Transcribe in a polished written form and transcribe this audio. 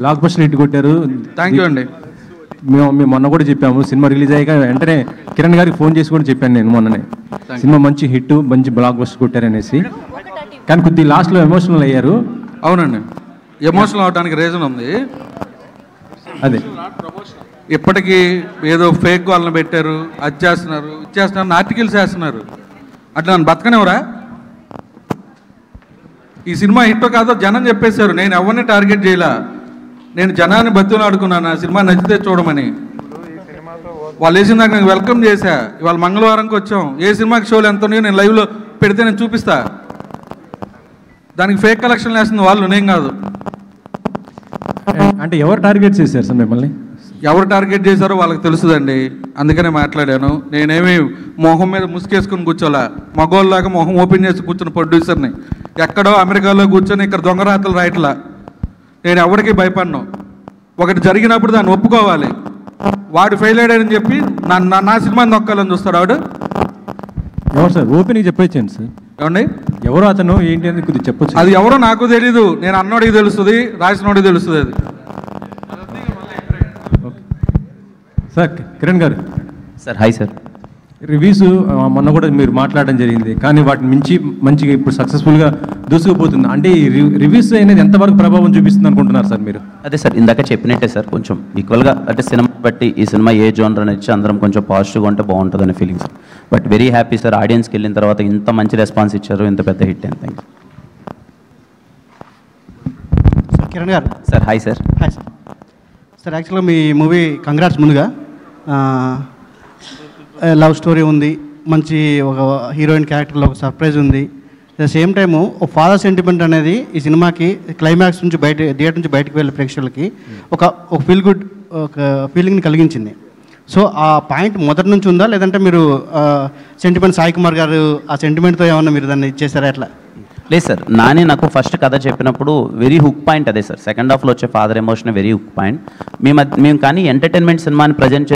Block buster hit కొట్టారు. Thank you అండి. మేము మొన్న కూడా చెప్పాము, సినిమా రిలీజ్ అయ్యాక వెంటనే కిరణ్ గారికి ఫోన్ చేసి కూడా చెప్పాను నేను మొన్ననే, సినిమా మంచి హిట్, మంచి బ్లాక్ బస్టర్ కొట్టారనేసి. కానీ కొద్ది లాస్ట్లో ఎమోషనల్ అయ్యారు. అవునండి, ఎమోషనల్ అవడానికి రీజన్ ఉంది. అదే ఇప్పటికీ ఏదో ఫేక్ వాళ్ళని పెట్టారు, అది చేస్తున్నారు, ఇది చేస్తున్నారు, ఆర్టికల్స్ వేస్తున్నారు. అట్లా నన్ను బతకనివరా? ఈ సినిమా హిట్ కాదో జనం చెప్పేశారు. నేను ఎవరిని టార్గెట్ చేయలా, నేను జనాన్ని బతులు ఆడుకున్నాను ఆ సినిమా నచ్చితే చూడమని. వాళ్ళు వేసిన దాకా నేను వెల్కమ్ చేశా. ఇవాళ మంగళవారంకి వచ్చాం. ఏ సినిమాకి షోలు ఎంత ఉన్నాయో నేను లైవ్లో పెడితే నేను చూపిస్తా. దానికి ఫేక్ కలెక్షన్లు వేస్తుంది వాళ్ళు, నేను కాదు. అంటే ఎవరు టార్గెట్ చేశారు సార్ మిమ్మల్ని? ఎవరు టార్గెట్ చేశారో వాళ్ళకి తెలుస్తుందండి, అందుకనే మాట్లాడాను. నేనేమి మొహం మీద ముసుకేసుకుని కూర్చోలా, మగోళ్ళలాగా మొహం ఓపెన్ చేసి కూర్చున్న ప్రొడ్యూసర్ని. ఎక్కడో అమెరికాలో కూర్చొని ఇక్కడ దొంగరాతలు రాయట్లా. నేను ఎవరికి భయపడను. ఒకటి జరిగినప్పుడు దాన్ని ఒప్పుకోవాలి. వాడు ఫెయిల్ అయ్యాడని చెప్పి నా సినిమాని నొక్కాలని చూస్తాడు వాడు. ఎవరు సార్? ఓపెన్గా చెప్పొచ్చండి సార్. ఏమండి, ఎవరు అతను ఏంటి అని కొద్దిగా చెప్పొచ్చు. అది ఎవరో నాకు తెలీదు. నేను అన్నోడికి తెలుస్తుంది, రాసినోడికి తెలుస్తుంది. అది sir Kiran garu. Sir hi sir. Reviews మొన్న కూడా మీరు మాట్లాడడం జరిగింది, కానీ వాటిని మించి మంచిగా ఇప్పుడు సక్సెస్ఫుల్గా దూసుకుపోతుంది. అంటే ఈ రివ్యూస్ అనేది ఎంతవరకు ప్రభావం చూపిస్తుంది అనుకుంటున్నారు సార్ మీరు? అదే సార్, ఇందాక చెప్పినట్టే సార్, కొంచెం ఈక్వల్గా అంటే సినిమా బట్టి ఈ సినిమా ఏ జోనర్ అని ఇచ్చి అందరం కొంచెం పాజిటివ్గా ఉంటే బాగుంటుంది అనే feeling sir. But very happy sir, ఆడియన్స్కి వెళ్ళిన తర్వాత ఇంత మంచి రెస్పాన్స్ ఇచ్చారు, ఇంత పెద్ద హిట్ అని. Thank you sir. Kiran garu. Sir hi sir. Hi sir. Sir యాక్చువల్గా మీ మూవీ కంగ్రాట్స్. ముందుగా లవ్ స్టోరీ ఉంది, మంచి ఒక హీరోయిన్ క్యారెక్టర్లో ఒక సర్ప్రైజ్ ఉంది. అట్ ద సేమ్ టైము ఒక ఫాదర్ సెంటిమెంట్ అనేది ఈ సినిమాకి క్లైమాక్స్ నుంచి థియేటర్ నుంచి బయటకు వెళ్ళే ప్రేక్షకులకి ఒక ఫీల్ గుడ్ ఒక ఫీలింగ్ని కలిగించింది. సో ఆ పాయింట్ మొదటి నుంచి ఉందా, లేదంటే మీరు సెంటిమెంట్ సాయి కుమార్ గారు ఆ సెంటిమెంట్తో ఏమన్నా మీరు దాన్ని ఇచ్చేసారా? ఎట్లా? లేదు సార్, నాని నాకు ఫస్ట్ కథ చెప్పినప్పుడు వెరీ హుక్ పాయింట్ అదే సార్. సెకండ్ హాఫ్లో వచ్చే father emotion very hook point. మేము కానీ ఎంటర్టైన్మెంట్ సినిమాని ప్రజెంట్